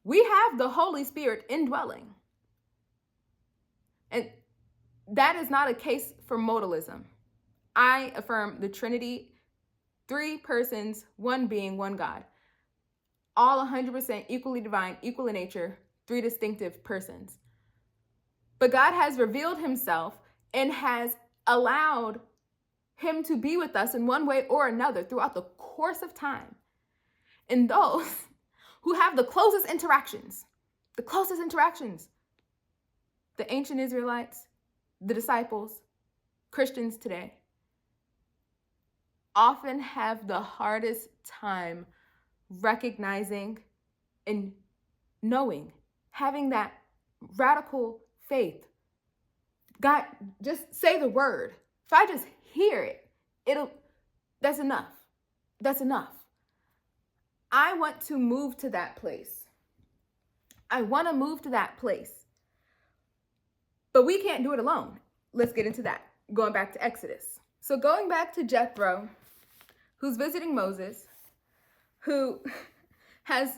We have the Holy Spirit indwelling. And that is not a case for modalism. I affirm the Trinity, 3 persons, 1 being, 1 God. All 100% equally divine, equal in nature, 3 distinctive persons. But God has revealed himself and has allowed him to be with us in one way or another throughout the course of time. And those who have the closest interactions, the ancient Israelites, the disciples, Christians today, often have the hardest time recognizing and knowing, having that radical faith. God, just say the word. If I just hear it, that's enough. That's enough. I want to move to that place. But we can't do it alone. Let's get into that. Going back to Exodus. So going back to Jethro, who's visiting Moses, who has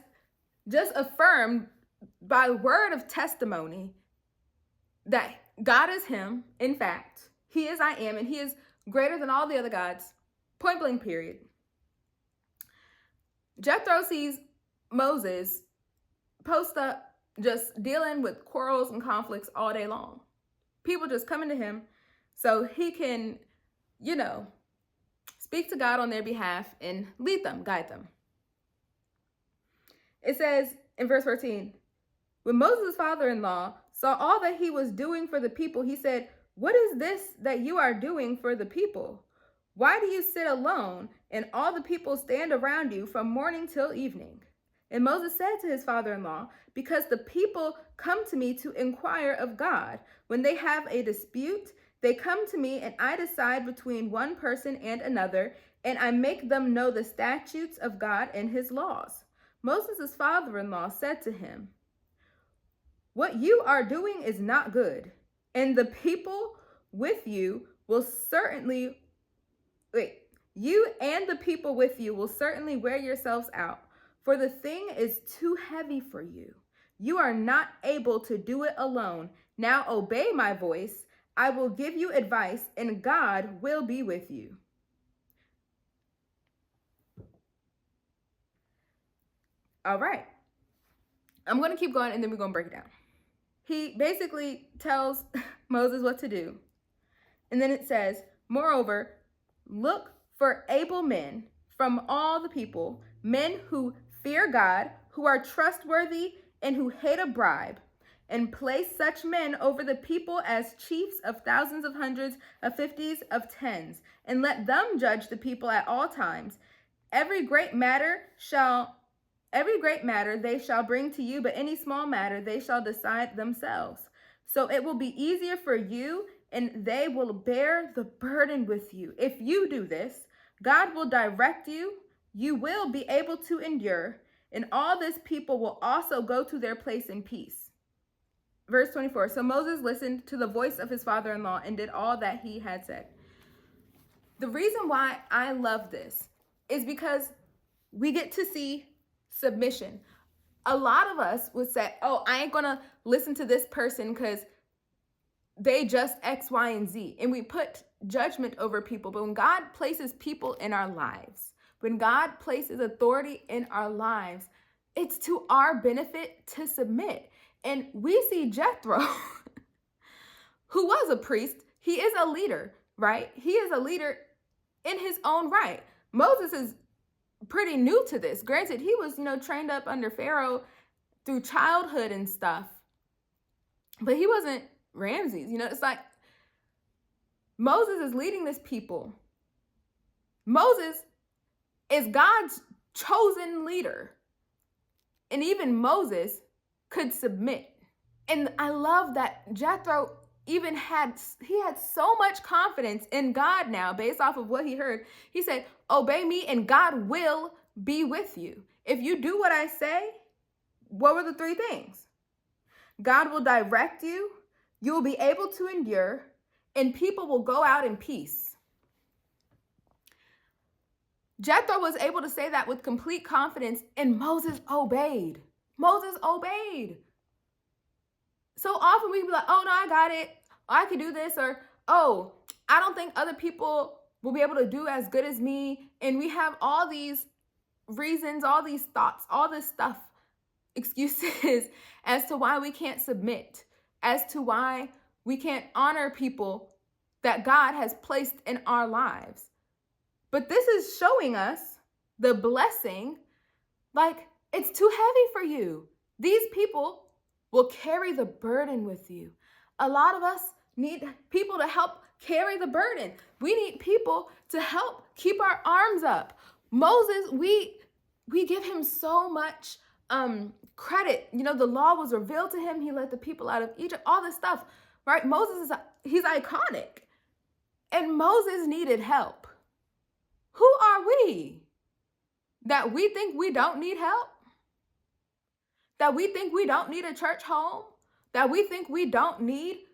just affirmed by word of testimony that God is him. In fact, he is I am, and he is greater than all the other gods. Point blank, period. Jethro sees Moses post up just dealing with quarrels and conflicts all day long. People just coming to him so he can, speak to God on their behalf and lead them, guide them. It says in verse 14, when Moses' father-in-law saw all that he was doing for the people, he said, "What is this that you are doing for the people? Why do you sit alone and all the people stand around you from morning till evening?" And Moses said to his father-in-law, "Because the people come to me to inquire of God. When they have a dispute, they come to me and I decide between one person and another, and I make them know the statutes of God and his laws." Moses' father-in-law said to him, "What you are doing is not good, and the people with you will certainly, you and the people with you will certainly wear yourselves out, for the thing is too heavy for you. You are not able to do it alone. Now obey my voice. I will give you advice, and God will be with you." All right. I'm going to keep going, and then we're going to break it down. He basically tells Moses what to do. And then it says, "Moreover, look for able men from all the people, men who fear God, who are trustworthy, and who hate a bribe, and place such men over the people as chiefs of thousands, of hundreds, of fifties, of tens, and let them judge the people at all times. Every great matter they shall bring to you, but any small matter they shall decide themselves. So it will be easier for you, and they will bear the burden with you. If you do this, God will direct you. You will be able to endure, and all this people will also go to their place in peace." Verse 24, so Moses listened to the voice of his father-in-law and did all that he had said. The reason why I love this is because we get to see submission. A lot of us would say, "Oh, I ain't gonna listen to this person because they just X, Y, and Z." And we put judgment over people. But when God places people in our lives, when God places authority in our lives, it's to our benefit to submit. And we see Jethro, who was a priest. He is a leader, right? He is a leader in his own right. Moses is pretty new to this. Granted, he was, trained up under Pharaoh through childhood and stuff. But he wasn't Ramses. It's like Moses is leading this people. Moses is God's chosen leader. And even Moses could submit. And I love that Jethro even had so much confidence in God now based off of what he heard. He said, "Obey me and God will be with you." If you do what I say, what were the three things? God will direct you, you will be able to endure, and people will go out in peace. Jethro was able to say that with complete confidence, and Moses obeyed. Moses obeyed. So often we be like, "Oh, no, I got it. I can do this," or, "Oh, I don't think other people will be able to do as good as me." And we have all these reasons, all these thoughts, all this stuff, excuses as to why we can't submit, as to why we can't honor people that God has placed in our lives. But this is showing us the blessing, like, it's too heavy for you. These people will carry the burden with you. A lot of us need people to help carry the burden. We need people to help keep our arms up. Moses, we give him so much credit. The law was revealed to him. He led the people out of Egypt, all this stuff, right? Moses he's iconic. And Moses needed help. Who are we that we think we don't need help? That we think we don't need a church home? That we think we don't need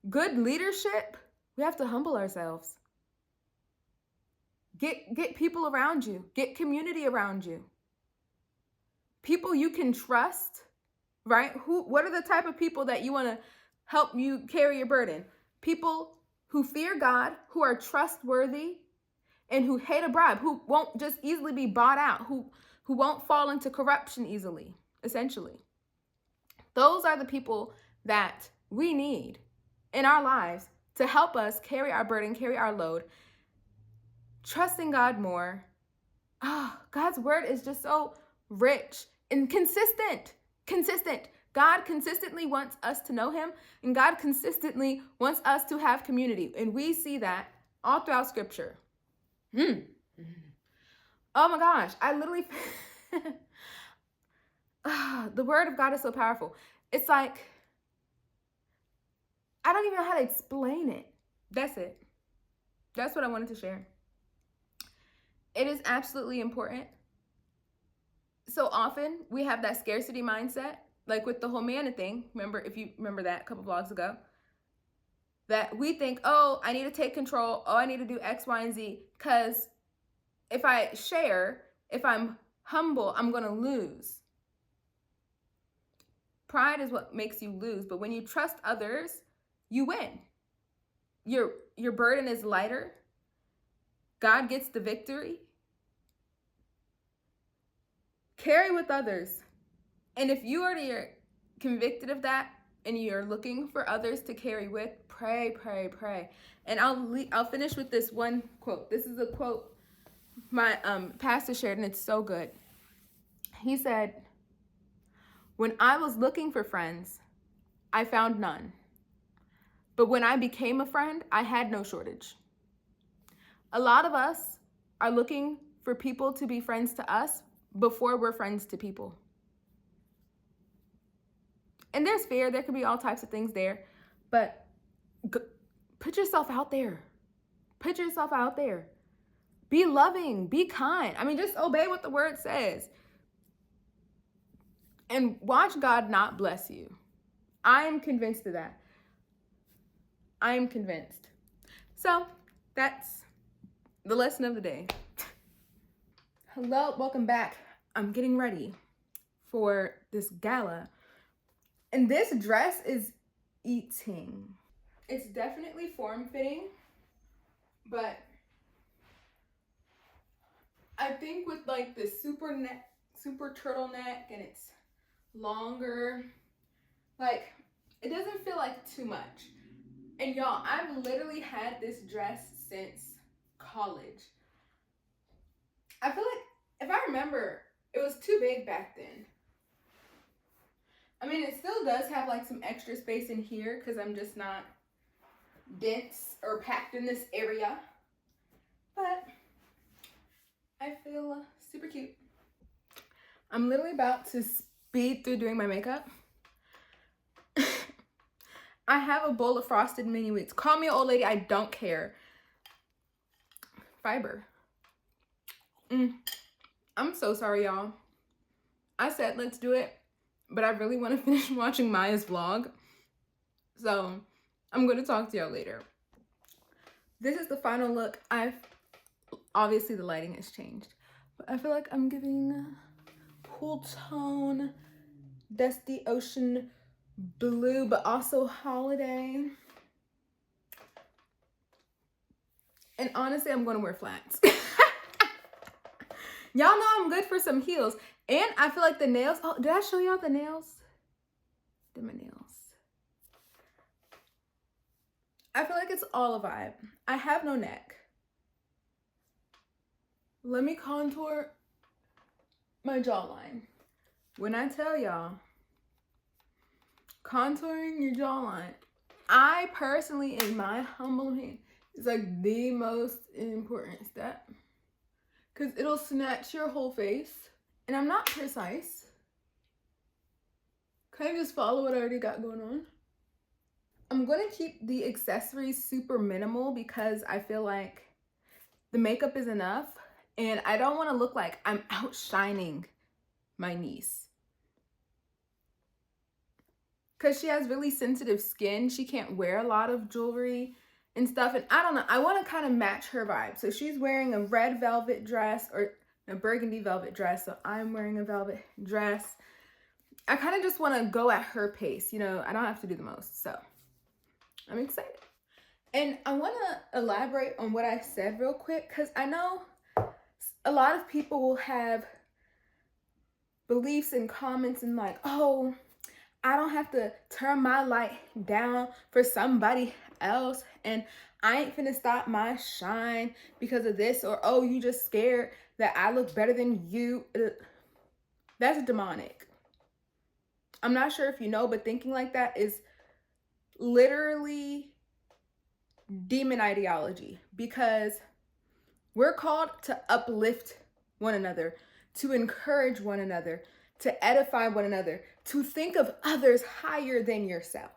good leadership? We have to humble ourselves. Get people around you. Get community around you. People you can trust, right? What are the type of people that you want to help you carry your burden? People who fear God, who are trustworthy, and who hate a bribe, who won't just easily be bought out, who won't fall into corruption easily, essentially. Those are the people that we need in our lives to help us carry our burden, carry our load, trusting God more. God's word is just so rich and consistent. God consistently wants us to know him, and God consistently wants us to have community. And we see that all throughout scripture. Oh my gosh, I literally, the word of God is so powerful. It's like, I don't even know how to explain it. That's it. That's what I wanted to share. It is absolutely important. So often we have that scarcity mindset, like with the whole manna thing. Remember, if you remember that a couple vlogs ago, that we think, oh, I need to take control. Oh, I need to do X, Y, and Z. Because if I share, if I'm humble, I'm going to lose. Pride is what makes you lose. But when you trust others, you win. Your burden is lighter. God gets the victory. Carry with others. And if you already are convicted of that and you're looking for others to carry with, pray. And I'll finish with this one quote. This is a quote my pastor shared, and it's so good. He said, "When I was looking for friends, I found none. But when I became a friend, I had no shortage." A lot of us are looking for people to be friends to us before we're friends to people. And there's fear. There could be all types of things there. But put yourself out there. Put yourself out there. Be loving. Be kind. I mean, just obey what the word says. And watch God not bless you. I am convinced of that. I am convinced. So that's the lesson of the day. Hello, welcome back. I'm getting ready for this gala. And this dress is eating. It's definitely form-fitting, but I think with like the super turtleneck and it's longer, like it doesn't feel like too much. And y'all, I've literally had this dress since college. I feel like, if I remember, it was too big back then. I mean, it still does have like some extra space in here because I'm just not dense or packed in this area. But I feel super cute. I'm literally about to speed through doing my makeup. I have a bowl of frosted mini wheats. Call me an old lady, I don't care. Fiber. I'm so sorry, y'all. I said let's do it, but I really want to finish watching Maya's vlog. So I'm going to talk to y'all later. This is the final look. Obviously the lighting has changed, but I feel like I'm giving cool tone, dusty ocean blue, but also holiday. And honestly, I'm going to wear flats. Y'all know I'm good for some heels. And I feel like the nails. Oh, did I show y'all the nails? Did my nails. I feel like it's all a vibe. I have no neck. Let me contour my jawline. When I tell y'all, contouring your jawline, I personally, in my humble opinion, is like the most important step. Because it'll snatch your whole face. And I'm not precise. Kind of just follow what I already got going on. I'm going to keep the accessories super minimal because I feel like the makeup is enough. And I don't want to look like I'm outshining my niece. Because she has really sensitive skin. She can't wear a lot of jewelry and stuff. And I don't know. I want to kind of match her vibe. So she's wearing a red velvet dress or a burgundy velvet dress. So I'm wearing a velvet dress. I kind of just want to go at her pace. You know, I don't have to do the most. So I'm excited. And I want to elaborate on what I said real quick. Because I know a lot of people will have beliefs and comments and like, oh, I don't have to turn my light down for somebody else. And I ain't finna stop my shine because of this. Or, oh, you just scared that I look better than you. That's demonic. I'm not sure if you know, but thinking like that is literally demon ideology, because we're called to uplift one another, to encourage one another, to edify one another, to think of others higher than yourself.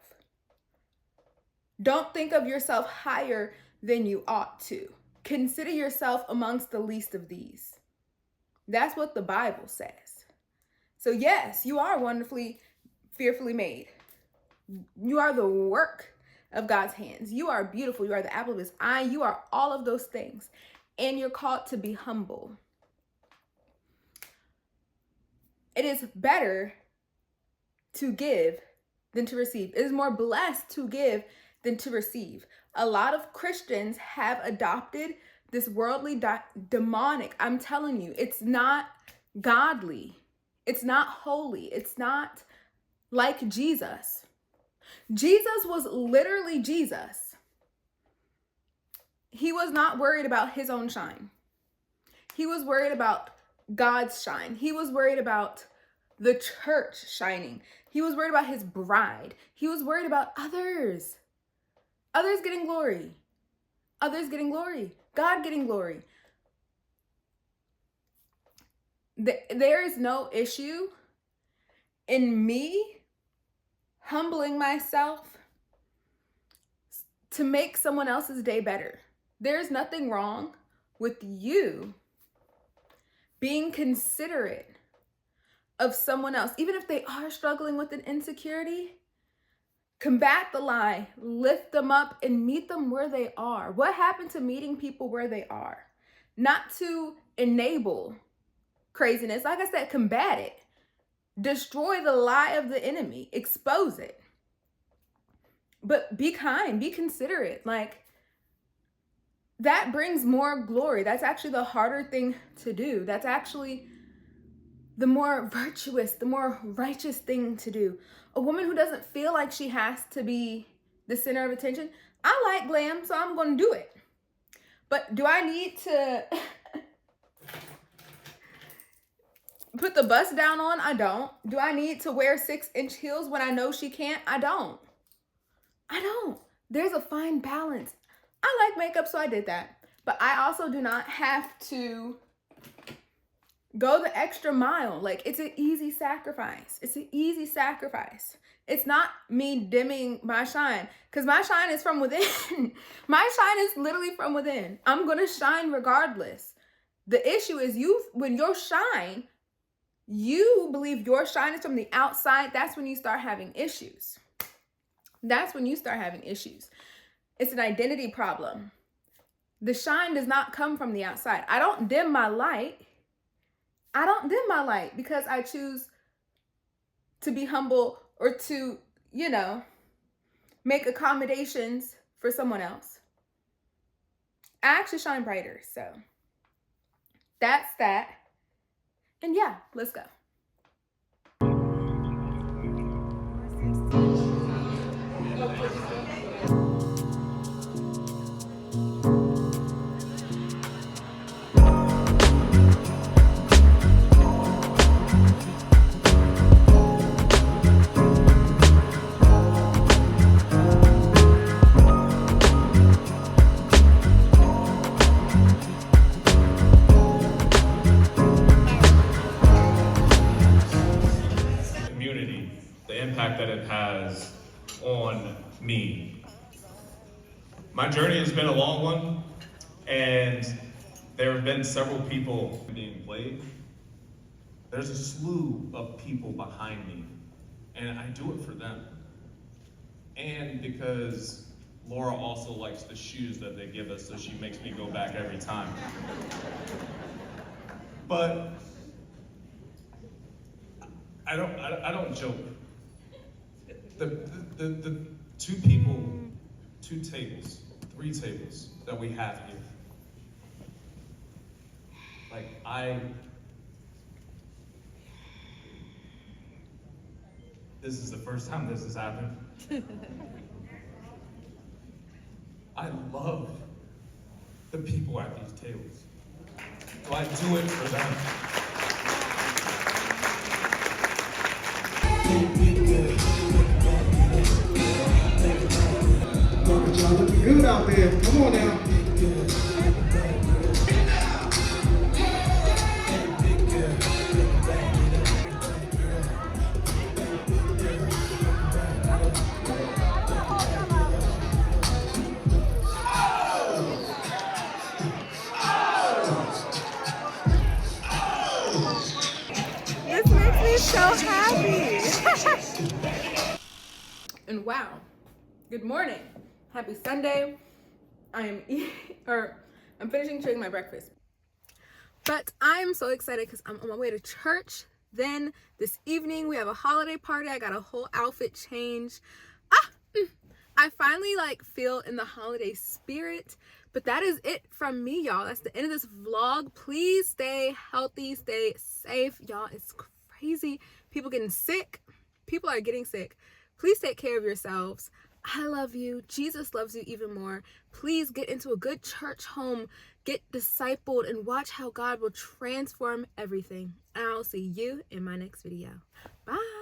Don't think of yourself higher than you ought to. Consider yourself amongst the least of these. That's what the Bible says. So yes, you are wonderfully, fearfully made. You are the work of God's hands. You are beautiful. You are the apple of his eye. You are all of those things. And you're called to be humble. It is better to give than to receive. It is more blessed to give than to receive. A lot of Christians have adopted this worldly demonic. I'm telling you, it's not godly. It's not holy. It's not like Jesus. Jesus was literally Jesus. He was not worried about his own shine. He was worried about God's shine. He was worried about the church shining. He was worried about his bride. He was worried about others. Others getting glory. Others getting glory. God getting glory. There is no issue in me humbling myself to make someone else's day better. There's nothing wrong with you being considerate of someone else, even if they are struggling with an insecurity. Combat the lie, lift them up, and meet them where they are. What happened to meeting people where they are? Not to enable craziness. Like I said, combat it. Destroy the lie of the enemy. Expose it. But be kind, be considerate. Like, that brings more glory. That's actually the harder thing to do. That's actually the more virtuous, the more righteous thing to do. A woman who doesn't feel like she has to be the center of attention. I like glam, so I'm going to do it. But do I need to put the bust down on? I don't. Do I need to wear 6-inch heels when I know she can't? I don't. There's a fine balance. I like makeup, so I did that. But I also do not have to go the extra mile. Like, it's an easy sacrifice. It's an easy sacrifice. It's not me dimming my shine, because my shine is from within. My shine is literally from within. I'm going to shine regardless. The issue is when your shine, you believe your shine is from the outside, that's when you start having issues. That's when you start having issues. It's an identity problem. The shine does not come from the outside. I don't dim my light. Because I choose to be humble or to, make accommodations for someone else. I actually shine brighter. So that's that. And yeah, let's go.
That it has on me. My journey has been a long one, and there have been several people being played. There's a slew of people behind me, and I do it for them. And because Laura also likes the shoes that they give us, so she makes me go back every time. But I don't joke. The two people, 2 tables, 3 tables that we have here. Like, this is the first time this has happened. I love the people at these tables. So I do it for them.
Y'all looking good out there. Come on now.
This makes me so happy. And wow, good morning. Happy Sunday. I'm finishing chewing my breakfast. But I'm so excited because I'm on my way to church. Then this evening we have a holiday party. I got a whole outfit change. I finally feel in the holiday spirit. But that is it from me, y'all. That's the end of this vlog. Please stay healthy, stay safe. Y'all, it's crazy. People getting sick. People are getting sick. Please take care of yourselves. I love you. Jesus loves you even more. Please get into a good church home. Get discipled and watch how God will transform everything. And I'll see you in my next video. Bye.